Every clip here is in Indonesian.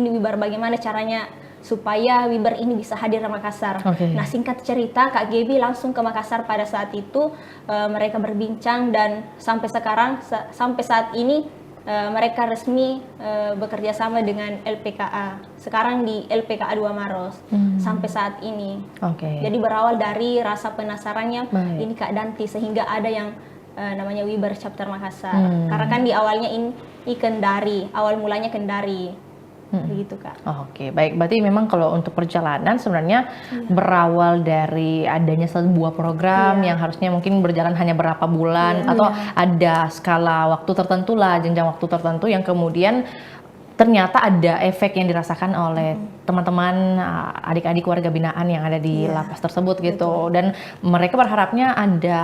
ini Wibar bagaimana caranya supaya Wibar ini bisa hadir di Makassar. Nah, singkat cerita Kak Gaby langsung ke Makassar pada saat itu, mereka berbincang dan sampai saat ini mereka resmi bekerja sama dengan LPKA. Sekarang di LPKA 2 Maros sampai saat ini. Jadi berawal dari rasa penasarannya ini Kak Danti sehingga ada yang namanya Wibar Chapter Makassar. Karena kan di awalnya ini Kendari, awal mulanya Kendari. Begitu Kak. Baik. Berarti memang kalau untuk perjalanan sebenarnya berawal dari adanya sebuah program yang harusnya mungkin berjalan hanya berapa bulan atau ada skala waktu tertentu lah, jenjang waktu tertentu yang kemudian ternyata ada efek yang dirasakan oleh teman-teman adik-adik warga binaan yang ada di lapas tersebut gitu. Dan mereka berharapnya ada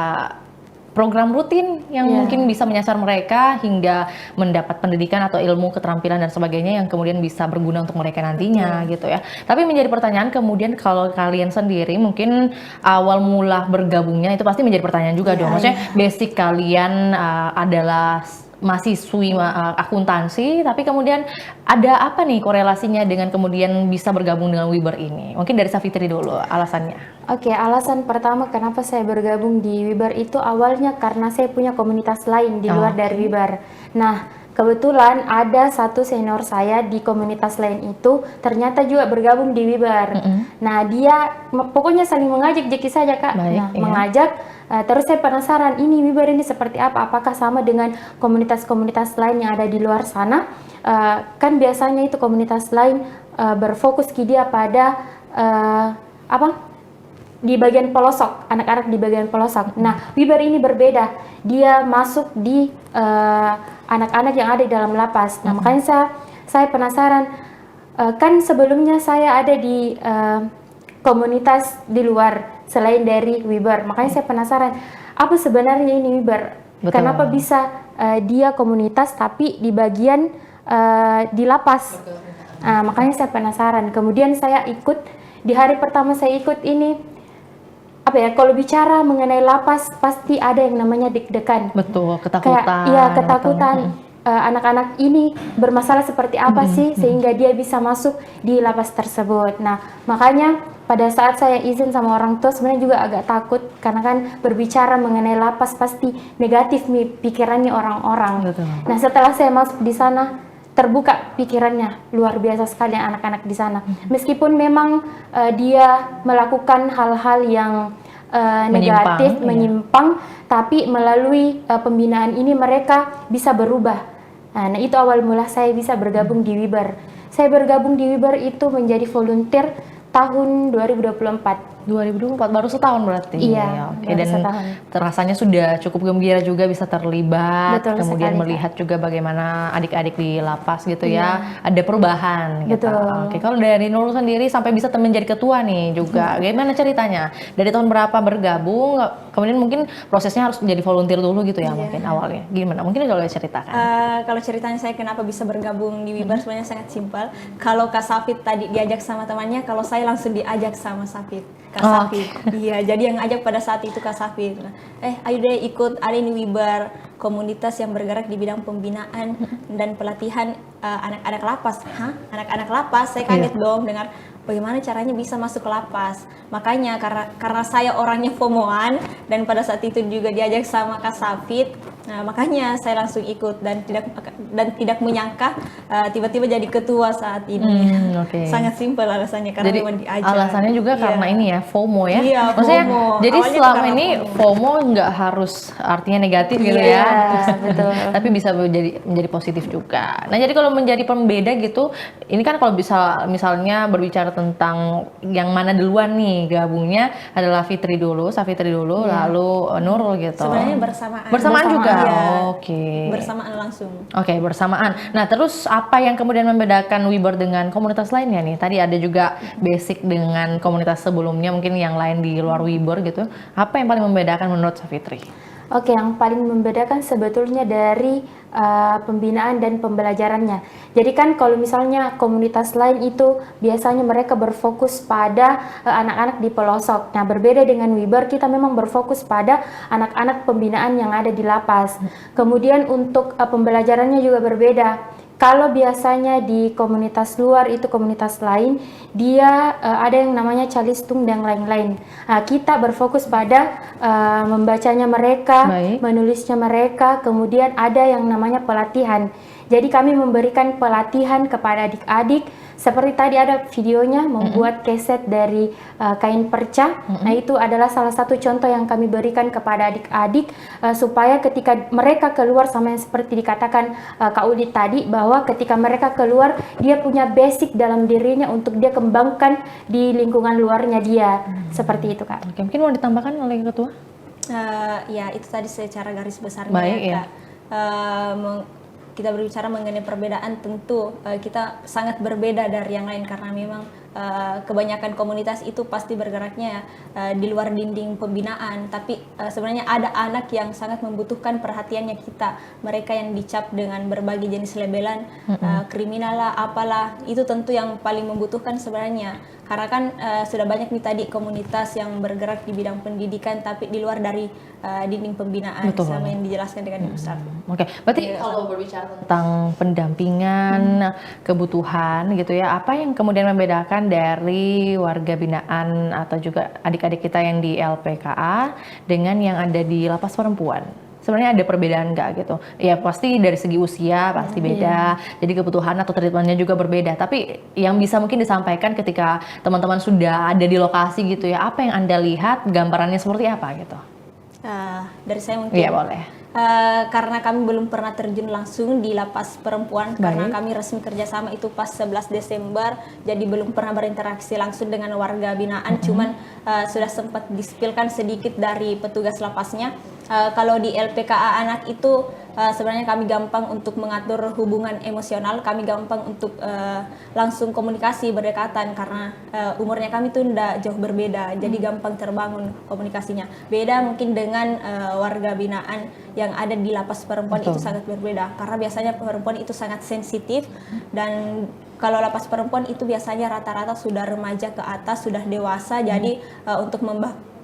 program rutin yang mungkin bisa menyasar mereka hingga mendapat pendidikan atau ilmu, keterampilan dan sebagainya yang kemudian bisa berguna untuk mereka nantinya gitu ya. Tapi menjadi pertanyaan kemudian kalau kalian sendiri mungkin awal mula bergabungnya itu pasti menjadi pertanyaan juga dong. Maksudnya basic kalian adalah mahasiswi akuntansi, tapi kemudian ada apa nih korelasinya dengan kemudian bisa bergabung dengan Wibar ini? Mungkin dari Safitri dulu alasannya. Alasan pertama kenapa saya bergabung di Wibar itu awalnya karena saya punya komunitas lain di luar dari Wibar. Nah, kebetulan ada satu senior saya di komunitas lain itu ternyata juga bergabung di Wibar. Nah, dia pokoknya saling mengajak saja Kak. Mengajak. Terus saya penasaran ini Wibar ini seperti apa? Apakah sama dengan komunitas-komunitas lain yang ada di luar sana? Kan biasanya itu komunitas lain berfokus dia pada di bagian pelosok, anak-anak di bagian pelosok. Nah, Wibar ini berbeda. Dia masuk di anak-anak yang ada di dalam lapas. Nah, makanya saya penasaran. Kan sebelumnya saya ada di komunitas di luar selain dari Wibar. Makanya saya penasaran, apa sebenarnya ini Wibar? Kenapa bisa dia komunitas tapi di bagian di lapas? Makanya saya penasaran. Kemudian saya ikut, di hari pertama saya ikut ini, kalau bicara mengenai lapas pasti ada yang namanya deg-degan. Betul, ketakutan. Ketakutan. Anak-anak ini bermasalah seperti apa sih sehingga dia bisa masuk di lapas tersebut. Nah, makanya pada saat saya izin sama orang tua sebenarnya juga agak takut karena kan berbicara mengenai lapas pasti negatif nih pikirannya orang-orang. Nah, setelah saya masuk di sana terbuka pikirannya, luar biasa sekali anak-anak di sana. Meskipun memang dia melakukan hal-hal yang negatif, menyimpang, tapi melalui pembinaan ini mereka bisa berubah. Nah, itu awal mula saya bisa bergabung di Wibar. Saya bergabung di Wibar itu menjadi volunteer tahun 2024. 2024 baru setahun berarti. Iya, dan rasanya sudah cukup gembira juga bisa terlibat. Betul kemudian sekali, melihat juga bagaimana adik-adik di lapas gitu ya, ada perubahan gitu. Kalau dari Nurul sendiri sampai bisa menjadi ketua nih juga, gimana ceritanya? Dari tahun berapa bergabung? Kemudian mungkin prosesnya harus menjadi volunteer dulu gitu ya mungkin awalnya. Gimana? Mungkin kalau ceritakan. Kalau ceritanya saya kenapa bisa bergabung di Wibar sebenarnya sangat simpel. Kalau Kak Safit tadi diajak sama temannya, kalau saya langsung diajak sama Safit. Kak Safit. Iya, jadi yang ajak pada saat itu Kak Safit. Ayo deh ikut ada ini Wibar, komunitas yang bergerak di bidang pembinaan dan pelatihan anak-anak lapas. Anak-anak lapas, saya kaget dong dengar bagaimana caranya bisa masuk ke lapas. Makanya karena saya orangnya FOMO-an dan pada saat itu juga diajak sama Kak Safit, makanya saya langsung ikut dan tidak menyangka tiba-tiba jadi ketua saat ini. Sangat simpel alasannya karena jadi, memang diajak. Alasannya juga karena ini ya FOMO ya. Iya, maksudnya FOMO. Jadi Awalnya selama ini FOMO nggak harus artinya negatif gitu ya. Betul. Tapi bisa menjadi positif juga. Nah, jadi kalau menjadi pembeda gitu, ini kan kalau bisa misalnya berbicara tentang yang mana duluan nih gabungnya adalah Safitri dulu, lalu Nurul gitu. Sebenarnya bersamaan juga. Ya. Bersamaan langsung. Bersamaan. Nah, terus apa yang kemudian membedakan Wibar dengan komunitas lainnya nih? Tadi ada juga basic dengan komunitas sebelumnya, mungkin yang lain di luar Wibar gitu. Apa yang paling membedakan menurut Safitri? Yang paling membedakan sebetulnya dari pembinaan dan pembelajarannya. Jadi kan kalau misalnya komunitas lain itu biasanya mereka berfokus pada anak-anak di pelosok. Nah, berbeda dengan Wibar, kita memang berfokus pada anak-anak pembinaan yang ada di lapas. Kemudian untuk pembelajarannya juga berbeda. Kalau biasanya di komunitas luar itu komunitas lain, dia ada yang namanya calistung dan lain-lain. Nah, kita berfokus pada membacanya mereka, Baik. menulisnya mereka, kemudian ada yang namanya pelatihan. Jadi kami memberikan pelatihan kepada adik-adik, seperti tadi ada videonya membuat keset dari kain perca. Nah, itu adalah salah satu contoh yang kami berikan kepada adik-adik supaya ketika mereka keluar, sama yang seperti dikatakan Kak Uli tadi, bahwa ketika mereka keluar dia punya basic dalam dirinya untuk dia kembangkan di lingkungan luarnya dia. Seperti itu, Kak. Oke, mungkin mau ditambahkan oleh Ketua? Ya itu tadi secara garis besarnya Baik, ya, ya. Kak. Kita berbicara mengenai perbedaan, tentu kita sangat berbeda dari yang lain karena memang kebanyakan komunitas itu pasti bergeraknya di luar dinding pembinaan, tapi sebenarnya ada anak yang sangat membutuhkan perhatiannya kita, mereka yang dicap dengan berbagai jenis labelan, kriminal lah, apalah, itu tentu yang paling membutuhkan sebenarnya. Karena kan sudah banyak nih tadi komunitas yang bergerak di bidang pendidikan tapi di luar dari dinding pembinaan. Betul. Sama yang dijelaskan dengan Ibu Ustaz. Oke, berarti kalau berbicara tentang pendampingan, kebutuhan gitu ya, apa yang kemudian membedakan dari warga binaan atau juga adik-adik kita yang di LPKA dengan yang ada di lapas perempuan? Sebenarnya ada perbedaan nggak gitu? Ya pasti dari segi usia pasti beda, jadi kebutuhan atau treatmentnya juga berbeda. Tapi yang bisa mungkin disampaikan ketika teman-teman sudah ada di lokasi gitu ya, apa yang Anda lihat, gambarannya seperti apa gitu? Dari saya mungkin. Iya boleh. Karena kami belum pernah terjun langsung di lapas perempuan. Karena kami resmi kerjasama itu pas 11 Desember, jadi belum pernah berinteraksi langsung dengan warga binaan, cuman sudah sempat dispilkan sedikit dari petugas lapasnya. Kalau di LPKA anak itu sebenarnya kami gampang untuk mengatur hubungan emosional, kami gampang untuk langsung komunikasi berdekatan karena umurnya kami tuh tidak jauh berbeda, jadi gampang terbangun komunikasinya. Beda mungkin dengan warga binaan yang ada di lapas perempuan. Itu sangat berbeda karena biasanya perempuan itu sangat sensitif, dan kalau lapas perempuan itu biasanya rata-rata sudah remaja ke atas, sudah dewasa, jadi untuk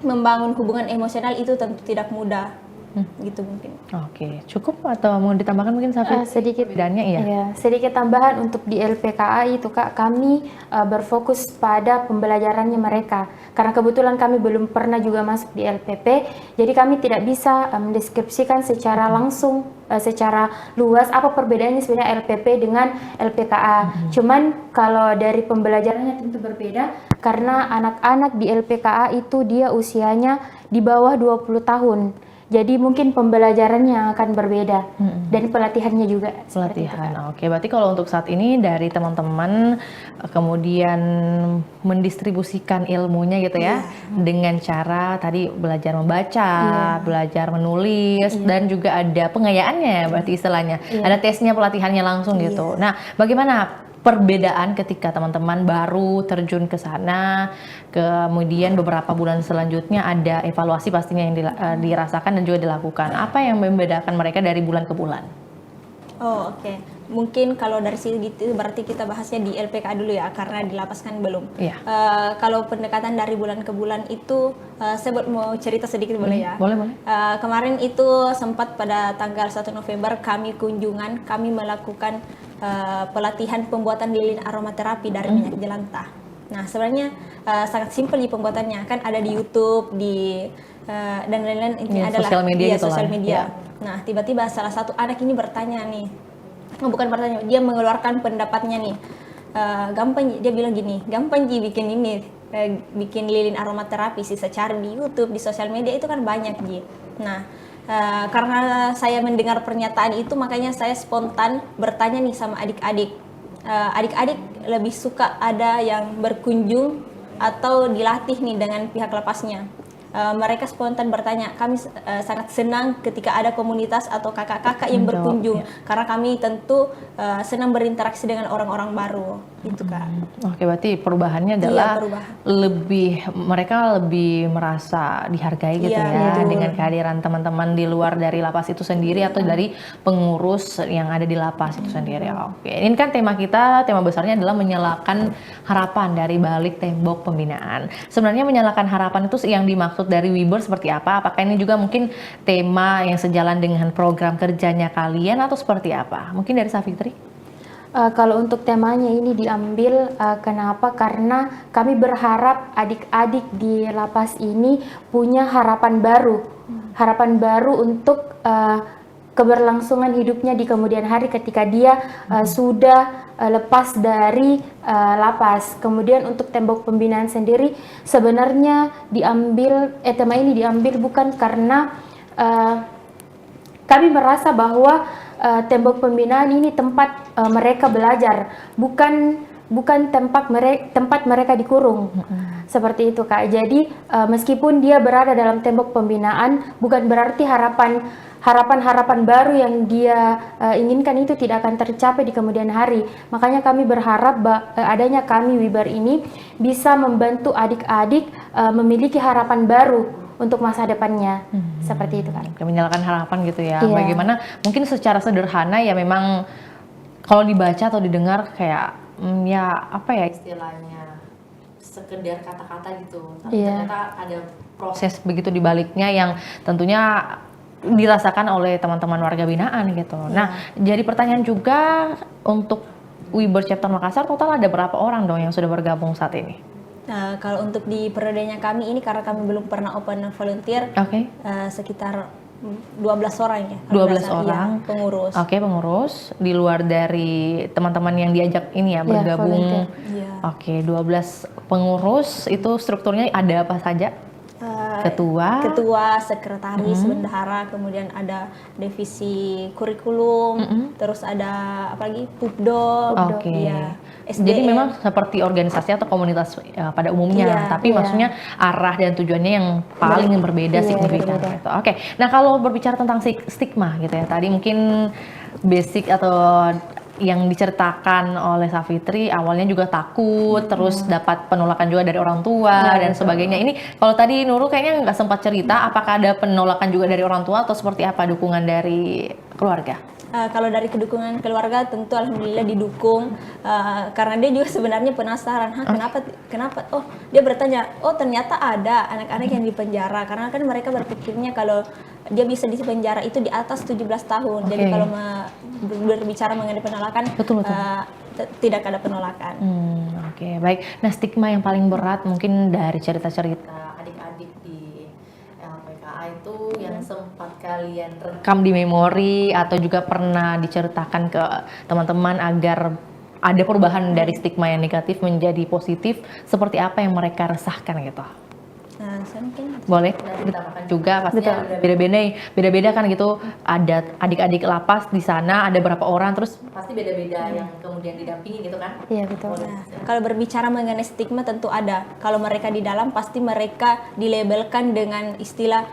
membangun hubungan emosional itu tentu tidak mudah. Gitu mungkin. Oke, cukup atau mau ditambahkan mungkin Safi? Sedikit Bedanya iya. Ya, sedikit tambahan untuk di LPKA itu, Kak, kami berfokus pada pembelajarannya mereka. Karena kebetulan kami belum pernah juga masuk di LPP, jadi kami tidak bisa mendeskripsikan secara langsung, secara luas apa perbedaannya sebenarnya LPP dengan LPKA. Cuman kalau dari pembelajarannya tentu berbeda karena anak-anak di LPKA itu dia usianya di bawah 20 tahun. Jadi mungkin pembelajarannya akan berbeda dan pelatihannya juga. Pelatihan, oke. Berarti kalau untuk saat ini dari teman-teman kemudian mendistribusikan ilmunya gitu ya, dengan cara tadi belajar membaca, belajar menulis, dan juga ada pengayaannya, berarti istilahnya. Ada tesnya, pelatihannya langsung gitu. Nah, bagaimana perbedaan ketika teman-teman baru terjun ke sana, kemudian beberapa bulan selanjutnya ada evaluasi pastinya yang dirasakan dan juga dilakukan. Apa yang membedakan mereka dari bulan ke bulan? Oh, oke. Mungkin kalau dari sisi gitu berarti kita bahasnya di LPK dulu ya, karena di lapas kan belum. Iya. Kalau pendekatan dari bulan ke bulan itu, saya mau cerita sedikit boleh ya? Boleh. Kemarin itu sempat pada tanggal 1 November kami kunjungan, kami melakukan pelatihan pembuatan lilin aromaterapi dari minyak jelantah. Nah, sebenarnya sangat simpel di pembuatannya, kan ada di YouTube, dan lain-lain, intinya adalah sosial media gitu sosial lah. media. Nah, tiba-tiba salah satu anak ini bertanya nih, bukan bertanya, dia mengeluarkan pendapatnya nih. Gampang, dia bilang gini, gampang Ji bikin ini, bikin lilin aromaterapi sih, cari di YouTube, di sosial media itu kan banyak Ji. Nah, karena saya mendengar pernyataan itu, makanya saya spontan bertanya nih sama adik-adik. Adik-adik lebih suka ada yang berkunjung atau dilatih nih dengan pihak lapasnya. Mereka spontan bertanya, kami sangat senang ketika ada komunitas atau kakak-kakak yang berkunjung, karena kami tentu senang berinteraksi dengan orang-orang baru, itu Kak. Oke, berarti perubahannya adalah mereka lebih merasa dihargai gitu ya, dengan kehadiran teman-teman di luar dari lapas itu sendiri atau dari pengurus yang ada di lapas itu sendiri. Oke, ini kan tema besarnya adalah menyalakan harapan dari balik tembok pembinaan. Sebenarnya menyalakan harapan itu yang dimaksud dari Wiber seperti apa? Apakah ini juga mungkin tema yang sejalan dengan program kerjanya kalian atau seperti apa? Mungkin dari Safitri? Kalau untuk temanya ini diambil, kenapa? Karena kami berharap adik-adik di lapas ini punya harapan baru untuk keberlangsungan hidupnya di kemudian hari ketika dia sudah lepas dari lapas. Kemudian untuk tembok pembinaan sendiri sebenarnya tema ini diambil bukan karena kami merasa bahwa tembok pembinaan ini tempat mereka belajar, bukan tempat mereka dikurung. Seperti itu, Kak. Jadi meskipun dia berada dalam tembok pembinaan, bukan berarti harapan baru yang dia inginkan itu tidak akan tercapai di kemudian hari. Makanya kami berharap adanya kami Wibar ini bisa membantu adik-adik memiliki harapan baru untuk masa depannya. Seperti itu, Kak. Menyalakan harapan gitu ya. Iya. Bagaimana mungkin secara sederhana ya, memang kalau dibaca atau didengar kayak ya apa ya istilahnya, sekedar kata-kata gitu, tapi Iya. ternyata ada proses begitu di baliknya yang tentunya dirasakan oleh teman-teman warga binaan gitu. Nah, jadi pertanyaan juga untuk Wibar Chapter Makassar, total ada berapa orang dong yang sudah bergabung saat ini? Nah, kalau untuk di periodenya kami ini, karena kami belum pernah open volunteer, Oke. sekitar 12 orang ya. 12 Iya, orang. pengurus. Oke, pengurus di luar dari teman-teman yang diajak ini ya Iya, bergabung. volunteer. Iya. Oke, 12 pengurus, itu strukturnya ada apa saja? Ketua, sekretaris, bendahara, kemudian ada divisi kurikulum, terus ada apa lagi, Pupdo, Oke. iya, Jadi SDM. memang seperti organisasi atau komunitas pada umumnya, Iya, tapi maksudnya arah dan tujuannya yang paling berbeda Iya, signifikan. berbeda. Gitu. Oke, nah kalau berbicara tentang stigma gitu ya, tadi mungkin basic atau yang diceritakan oleh Safitri awalnya juga takut, terus dapat penolakan juga dari orang tua dan sebagainya. Ini kalau tadi Nurul kayaknya nggak sempat cerita, apakah ada penolakan juga dari orang tua atau seperti apa dukungan dari keluarga? Kalau dari kedukungan keluarga tentu alhamdulillah didukung, karena dia juga sebenarnya penasaran, kenapa? Oh, dia bertanya, oh ternyata ada anak-anak yang di penjara, karena kan mereka berpikirnya kalau dia bisa di penjara itu di atas 17 tahun. Jadi kalau berbicara mengenai penolakan, Betul. tidak ada penolakan. Oke, baik. Nah, stigma yang paling berat mungkin dari cerita-cerita adik-adik di LPKA itu yang sempat kalian rekam di memori atau juga pernah diceritakan ke teman-teman agar ada perubahan dari stigma yang negatif menjadi positif, seperti apa yang mereka resahkan gitu? Nah, saya mungkin Boleh ditambahkan juga, pastinya beda-beda kan gitu. Ada adik-adik lapas di sana, ada berapa orang, terus pasti beda-beda yang kemudian didampingi gitu kan? Iya, betul. Nah, kalau berbicara mengenai stigma tentu ada. Kalau mereka di dalam pasti mereka dilabelkan dengan istilah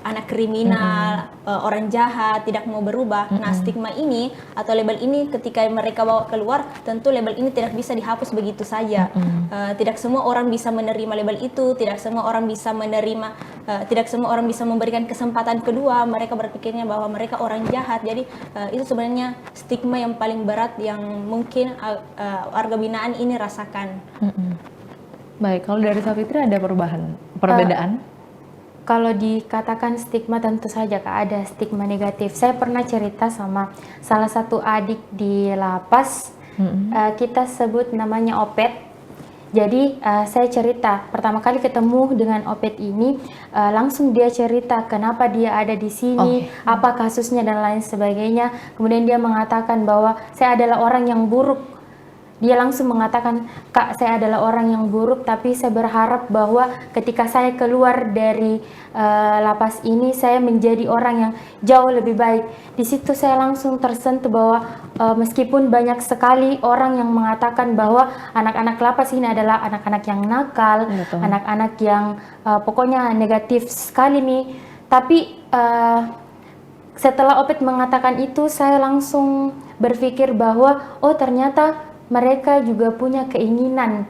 anak kriminal, orang jahat, tidak mau berubah. Nah, stigma ini atau label ini ketika mereka bawa keluar, tentu label ini tidak bisa dihapus begitu saja. Tidak semua orang bisa menerima label itu, tidak semua orang bisa tidak semua orang bisa memberikan kesempatan kedua. Mereka berpikirnya bahwa mereka orang jahat. Jadi itu sebenarnya stigma yang paling berat yang mungkin warga binaan ini rasakan. Baik, kalau dari Safitri ada perbedaan? Kalau dikatakan stigma tentu saja Kak, ada stigma negatif. Saya pernah cerita sama salah satu adik di lapas, kita sebut namanya Opet. Jadi saya cerita, pertama kali ketemu dengan Opet ini, langsung dia cerita kenapa dia ada di sini, apa kasusnya dan lain sebagainya. Kemudian dia mengatakan bahwa saya adalah orang yang buruk. Dia langsung mengatakan, Kak, saya adalah orang yang buruk, tapi saya berharap bahwa ketika saya keluar dari lapas ini, saya menjadi orang yang jauh lebih baik. Di situ saya langsung tersentuh bahwa meskipun banyak sekali orang yang mengatakan bahwa anak-anak lapas ini adalah anak-anak yang nakal, anak-anak yang pokoknya negatif sekali nih. Tapi setelah Opet mengatakan itu, saya langsung berpikir bahwa oh ternyata mereka juga punya keinginan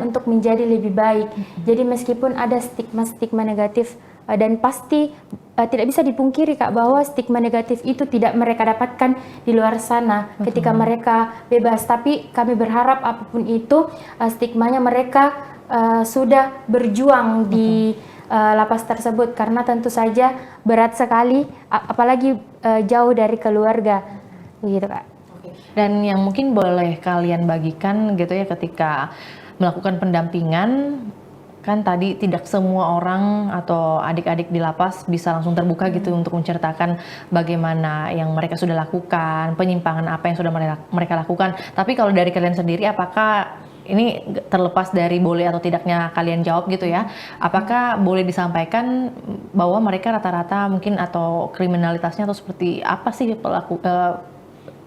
untuk menjadi lebih baik. Jadi meskipun ada stigma negatif dan pasti tidak bisa dipungkiri Kak bahwa stigma negatif itu tidak mereka dapatkan di luar sana ketika mereka bebas. Tapi kami berharap apapun itu stigmanya mereka sudah berjuang di lapas tersebut, karena tentu saja berat sekali apalagi jauh dari keluarga. Begitu Kak. Dan yang mungkin boleh kalian bagikan gitu ya ketika melakukan pendampingan, kan tadi tidak semua orang atau adik-adik di lapas bisa langsung terbuka gitu untuk menceritakan bagaimana yang mereka sudah lakukan, penyimpangan apa yang sudah mereka lakukan. Tapi kalau dari kalian sendiri, apakah ini terlepas dari boleh atau tidaknya kalian jawab gitu ya, apakah boleh disampaikan bahwa mereka rata-rata mungkin atau kriminalitasnya atau seperti apa sih pelaku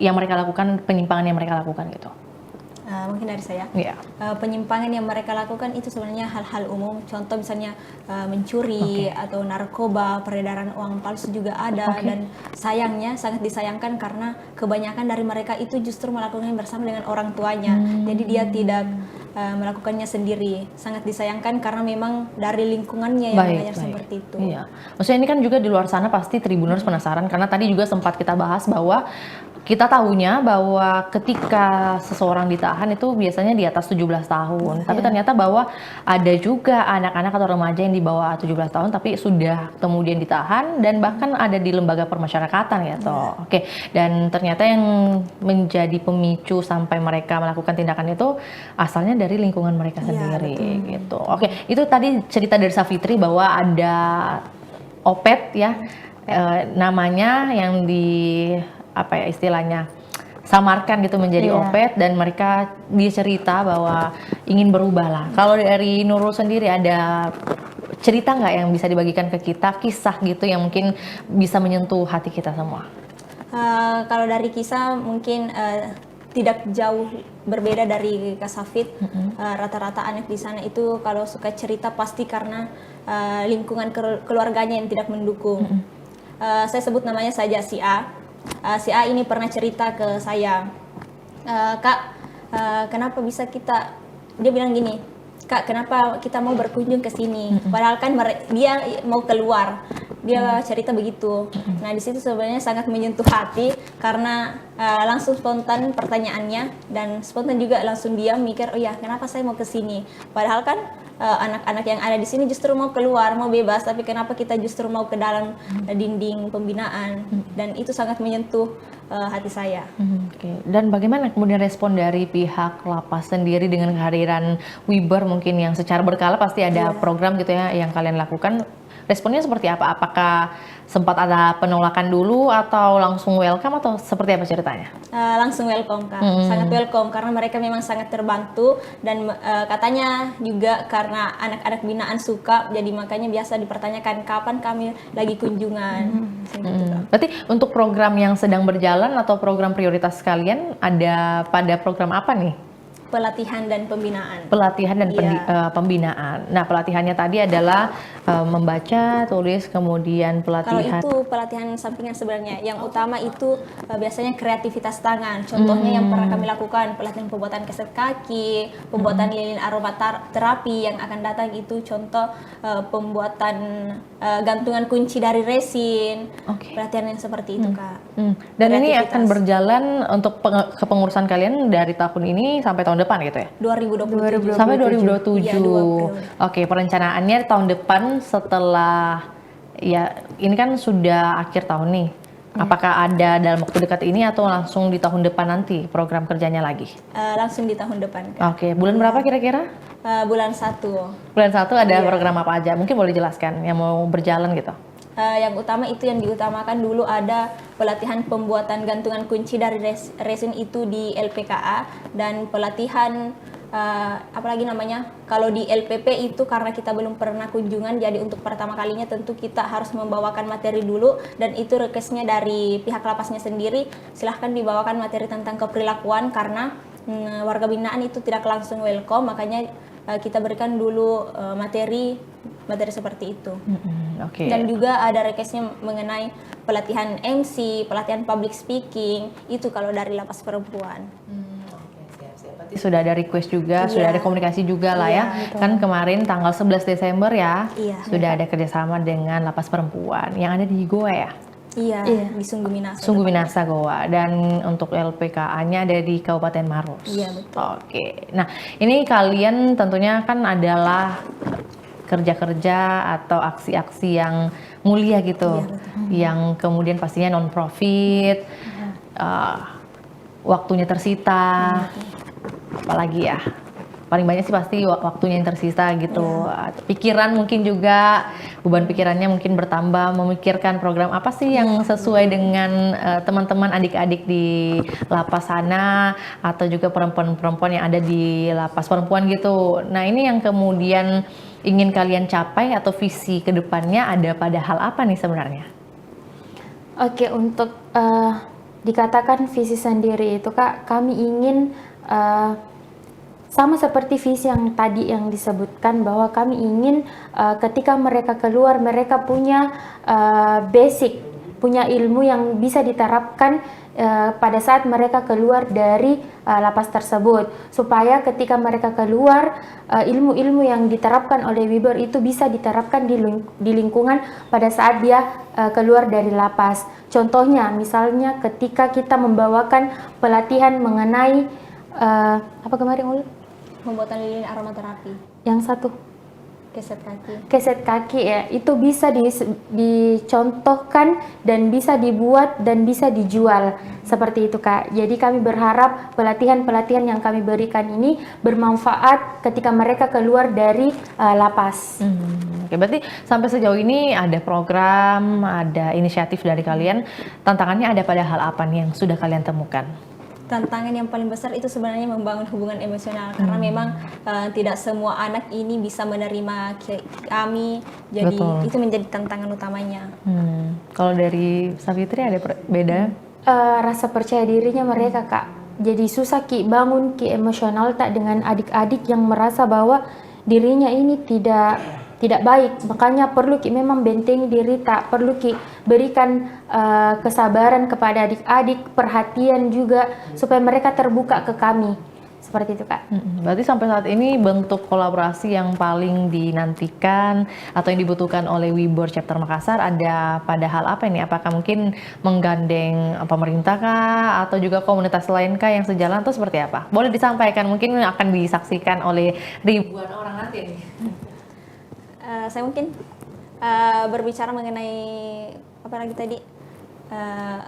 yang mereka lakukan, penyimpangan yang mereka lakukan gitu? Mungkin dari saya, Iya. penyimpangan yang mereka lakukan itu sebenarnya hal-hal umum. Contoh misalnya mencuri atau narkoba, peredaran uang palsu juga ada. Dan sayangnya, sangat disayangkan karena kebanyakan dari mereka itu justru melakukannya bersama dengan orang tuanya. Jadi dia tidak melakukannya sendiri. Sangat disayangkan karena memang dari lingkungannya yang mengajar seperti itu. Iya. Maksudnya ini kan juga di luar sana pasti Tribuners penasaran, karena tadi juga sempat kita bahas bahwa kita tahunya bahwa ketika seseorang ditahan itu biasanya di atas 17 tahun. Tapi ternyata bahwa ada juga anak-anak atau remaja yang di bawah 17 tahun tapi sudah kemudian ditahan dan bahkan ada di lembaga permasyarakatan gitu. Oke. Dan ternyata yang menjadi pemicu sampai mereka melakukan tindakan itu asalnya dari lingkungan mereka sendiri gitu. Oke, itu tadi cerita dari Safitri bahwa ada Opet ya, namanya yang di apa ya istilahnya samarkan gitu menjadi Opet, dan mereka dia cerita bahwa ingin berubah lah. Kalau dari Nurul sendiri ada cerita nggak yang bisa dibagikan ke kita, kisah gitu yang mungkin bisa menyentuh hati kita semua? Kalau dari kisah mungkin tidak jauh berbeda dari Kak Safit. Rata-rata anak di sana itu kalau suka cerita pasti karena lingkungan keluarganya yang tidak mendukung. Saya sebut namanya saja si A. Si A ini pernah cerita ke saya, Kak, kenapa bisa kita, dia bilang gini, Kak, kenapa kita mau berkunjung ke sini? Padahal kan dia mau keluar, dia cerita begitu. Nah di situ sebenarnya sangat menyentuh hati karena langsung spontan pertanyaannya, dan spontan juga langsung dia mikir, oh ya kenapa saya mau ke sini? Padahal kan anak-anak yang ada di sini justru mau keluar, mau bebas, tapi kenapa kita justru mau ke dalam dinding pembinaan? Dan itu sangat menyentuh hati saya. Oke. Dan bagaimana kemudian respon dari pihak lapas sendiri dengan kehadiran Wiber mungkin yang secara berkala pasti ada program gitu ya yang kalian lakukan? Responnya seperti apa? Apakah sempat ada penolakan dulu atau langsung welcome atau seperti apa ceritanya? Langsung welcome Kak, sangat welcome karena mereka memang sangat terbantu, dan katanya juga karena anak-anak binaan suka, jadi makanya biasa dipertanyakan kapan kami lagi kunjungan. Berarti untuk program yang sedang berjalan atau program prioritas kalian ada pada program apa nih? Pelatihan dan pembinaan. Pelatihan dan pembinaan. Nah, pelatihannya tadi adalah membaca, tulis, kemudian pelatihan. Kalau itu pelatihan sampingan sebenarnya. Yang utama itu biasanya kreativitas tangan. Contohnya yang pernah kami lakukan, pelatihan pembuatan keset kaki, pembuatan lilin aromaterapi yang akan datang itu contoh pembuatan gantungan kunci dari resin. Pelatihan yang seperti itu, Kak. Dan ini akan berjalan untuk kepengurusan kalian dari tahun ini sampai tahun depan gitu ya? 2027. Sampai 2027. Iya, Oke, perencanaannya tahun depan setelah ya ini kan sudah akhir tahun nih. Apakah ada dalam waktu dekat ini atau langsung di tahun depan nanti program kerjanya lagi? Langsung di tahun depan, Kak. Oke, bulan berapa kira-kira? Bulan 1. Bulan 1 ada program apa aja? Mungkin boleh jelaskan yang mau berjalan gitu. Yang utama itu yang diutamakan dulu ada pelatihan pembuatan gantungan kunci dari resin itu di LPKA, dan pelatihan apalagi namanya, kalau di LPP itu karena kita belum pernah kunjungan, jadi untuk pertama kalinya tentu kita harus membawakan materi dulu, dan itu requestnya dari pihak lapasnya sendiri, silahkan dibawakan materi tentang keperilakuan karena warga binaan itu tidak langsung welcome, makanya kita berikan dulu materi seperti itu. Dan juga ada requestnya mengenai pelatihan MC, pelatihan public speaking, itu kalau dari lapas perempuan. Berarti sudah ada request juga, sudah ada komunikasi juga lah ya. Betul. Kan kemarin tanggal 11 Desember ya, sudah Iya. ada kerjasama dengan lapas perempuan yang ada di Goa ya? Iya, di Sungguh Minasa. Sungguh Minasa Goa, dan untuk LPKA-nya ada di Kabupaten Maros. Iya, betul. Oke, nah ini kalian tentunya kan adalah kerja-kerja atau aksi-aksi yang mulia gitu, yang kemudian pastinya non-profit. waktunya tersita, apalagi ya. Paling banyak sih pasti waktunya yang tersisa gitu. Pikiran mungkin juga, beban pikirannya mungkin bertambah, memikirkan program apa sih yang sesuai dengan teman-teman adik-adik di lapas sana, atau juga perempuan-perempuan yang ada di lapas perempuan gitu. Nah ini yang kemudian ingin kalian capai atau visi kedepannya ada pada hal apa nih sebenarnya? Oke, untuk dikatakan visi sendiri itu Kak, kami ingin sama seperti visi yang tadi yang disebutkan, bahwa kami ingin ketika mereka keluar, mereka punya basic, punya ilmu yang bisa diterapkan pada saat mereka keluar dari lapas tersebut, supaya ketika mereka keluar, ilmu-ilmu yang diterapkan oleh Wibar itu bisa diterapkan di lingkungan pada saat dia keluar dari lapas. Contohnya, misalnya ketika kita membawakan pelatihan mengenai apa kemarin Uli? Pembuatan lilin aromaterapi, Yang satu keset kaki. keset kaki ya, itu bisa dicontohkan dan bisa dibuat dan bisa dijual seperti itu Kak. Jadi kami berharap pelatihan-pelatihan yang kami berikan ini bermanfaat ketika mereka keluar dari lapas. Oke, berarti sampai sejauh ini ada program, ada inisiatif dari kalian. Tantangannya ada pada hal apa nih yang sudah kalian temukan? Tantangan yang paling besar itu sebenarnya membangun hubungan emosional, karena memang tidak semua anak ini bisa menerima kami, jadi Betul. itu menjadi tantangan utamanya. Kalau dari Savitri ada beda? Rasa percaya dirinya mereka Kak, jadi susah Ki bangun Ki emosional tak dengan adik-adik yang merasa bahwa dirinya ini tidak baik, makanya perlu Ki memang bentengi diri, tak perlu Ki berikan kesabaran kepada adik-adik, perhatian juga supaya mereka terbuka ke kami, seperti itu Kak. Berarti sampai saat ini bentuk kolaborasi yang paling dinantikan atau yang dibutuhkan oleh Wibor Chapter Makassar ada pada hal apa ini? Apakah mungkin menggandeng pemerintah kah atau juga komunitas lain kah yang sejalan atau seperti apa? Boleh disampaikan, mungkin akan disaksikan oleh ribuan orang nanti nih. Saya mungkin berbicara mengenai apa lagi tadi,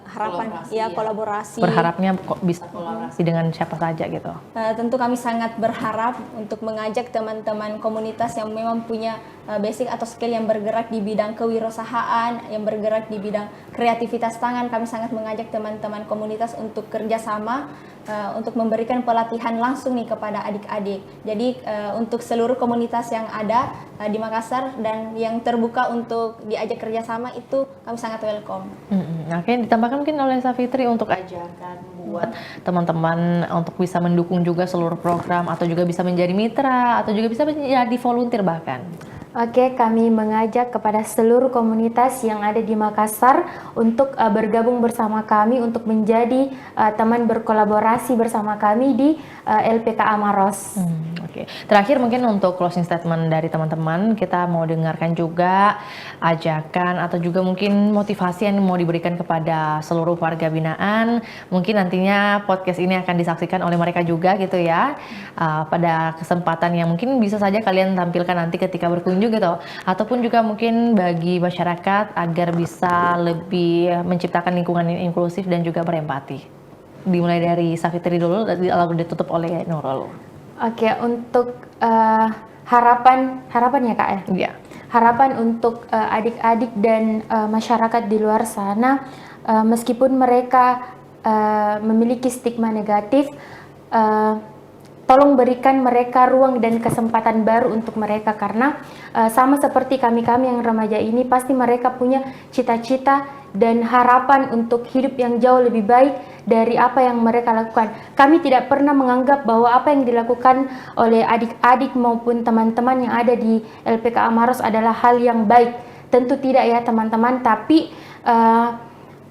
harapan, kolaborasi. Berharapnya kok bisa kolaborasi dengan siapa saja gitu. Tentu kami sangat berharap untuk mengajak teman-teman komunitas yang memang punya basic atau skill yang bergerak di bidang kewirausahaan, yang bergerak di bidang kreativitas tangan. Kami sangat mengajak teman-teman komunitas untuk kerjasama, untuk memberikan pelatihan langsung nih kepada adik-adik. Jadi untuk seluruh komunitas yang ada di Makassar dan yang terbuka untuk diajak kerjasama itu kami sangat welcome. Oke, ditambahkan mungkin oleh Savitri untuk ajakan buat teman-teman untuk bisa mendukung juga seluruh program atau juga bisa menjadi mitra atau juga bisa menjadi volunteer bahkan. Oke, kami mengajak kepada seluruh komunitas yang ada di Makassar untuk bergabung bersama kami untuk menjadi teman berkolaborasi bersama kami di LPKA Maros. Oke. Terakhir mungkin untuk closing statement dari teman-teman, kita mau dengarkan juga ajakan atau juga mungkin motivasi yang mau diberikan kepada seluruh warga binaan. Mungkin nantinya podcast ini akan disaksikan oleh mereka juga gitu ya, pada kesempatan yang mungkin bisa saja kalian tampilkan nanti ketika berkunjung gitu, ataupun juga mungkin bagi masyarakat agar bisa lebih menciptakan lingkungan yang inklusif dan juga berempati. Dimulai dari Savitri dulu, lalu ditutup oleh Nurul. Oke, untuk harapan ya Kak ya? Iya. Harapan untuk adik-adik dan masyarakat di luar sana, meskipun mereka memiliki stigma negatif, tolong berikan mereka ruang dan kesempatan baru untuk mereka, karena sama seperti kami-kami yang remaja ini, pasti mereka punya cita-cita dan harapan untuk hidup yang jauh lebih baik dari apa yang mereka lakukan. Kami tidak pernah menganggap bahwa apa yang dilakukan oleh adik-adik maupun teman-teman yang ada di LPKA Maros adalah hal yang baik. Tentu tidak ya teman-teman, tapi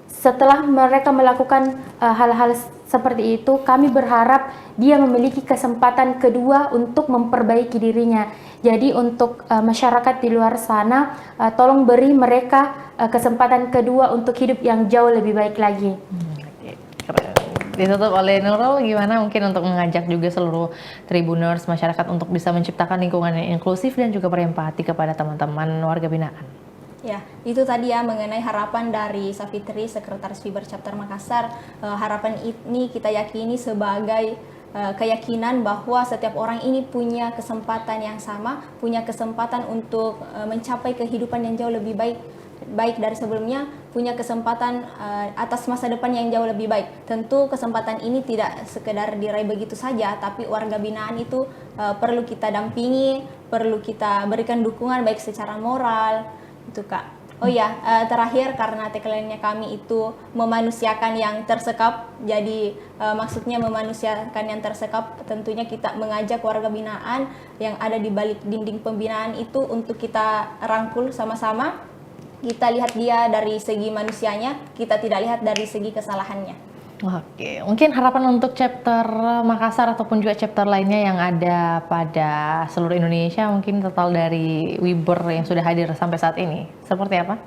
setelah mereka melakukan hal-hal seperti itu, kami berharap dia memiliki kesempatan kedua untuk memperbaiki dirinya. Jadi untuk masyarakat di luar sana, tolong beri mereka kesempatan kedua untuk hidup yang jauh lebih baik lagi. Ditutup oleh Nurul, gimana mungkin untuk mengajak juga seluruh Tribuners masyarakat untuk bisa menciptakan lingkungan yang inklusif dan juga berempati kepada teman-teman warga binaan? Ya, itu tadi ya mengenai harapan dari Safitri, Sekretaris Wibar Chapter Makassar. Harapan ini kita yakini sebagai keyakinan bahwa setiap orang ini punya kesempatan yang sama, punya kesempatan untuk mencapai kehidupan yang jauh lebih baik dari sebelumnya, punya kesempatan atas masa depan yang jauh lebih baik. Tentu kesempatan ini tidak sekedar diraih begitu saja, tapi warga binaan itu perlu kita dampingi, perlu kita berikan dukungan baik secara moral, itu Kak. Oh ya, terakhir karena tagline-nya kami itu memanusiakan yang tersekap, jadi maksudnya memanusiakan yang tersekap, tentunya kita mengajak warga binaan yang ada di balik dinding pembinaan itu untuk kita rangkul sama-sama. Kita lihat dia dari segi manusianya, kita tidak lihat dari segi kesalahannya. Oke, mungkin harapan untuk chapter Makassar ataupun juga chapter lainnya yang ada pada seluruh Indonesia, mungkin total dari Wibar yang sudah hadir sampai saat ini, seperti apa?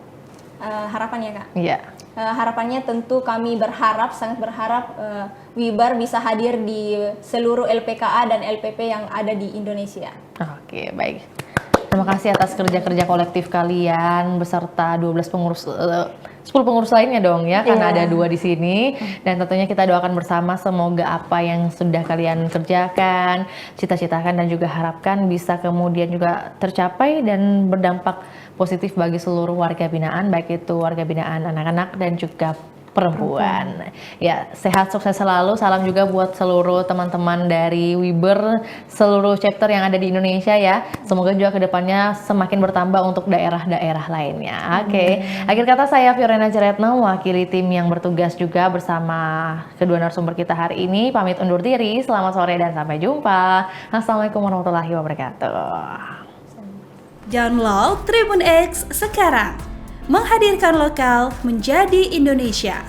Harapannya Kak? Iya. Harapannya tentu kami berharap, sangat berharap Wibar bisa hadir di seluruh LPKA dan LPP yang ada di Indonesia. Oke, baik. Terima kasih atas kerja-kerja kolektif kalian beserta 10 pengurus lainnya dong ya, karena ada 2 di sini. Dan tentunya kita doakan bersama semoga apa yang sudah kalian kerjakan, cita-citakan dan juga harapkan bisa kemudian juga tercapai dan berdampak positif bagi seluruh warga binaan, baik itu warga binaan anak-anak dan juga perempuan. Ya, sehat sukses selalu. Salam juga buat seluruh teman-teman dari Wibar, seluruh chapter yang ada di Indonesia ya. Semoga juga kedepannya semakin bertambah untuk daerah-daerah lainnya. Oke. Akhir kata saya Fiorena Ceretno, mewakili tim yang bertugas juga bersama kedua narasumber kita hari ini. Pamit undur diri. Selamat sore dan sampai jumpa. Assalamualaikum warahmatullahi wabarakatuh. Download Tribun X sekarang, menghadirkan lokal menjadi Indonesia.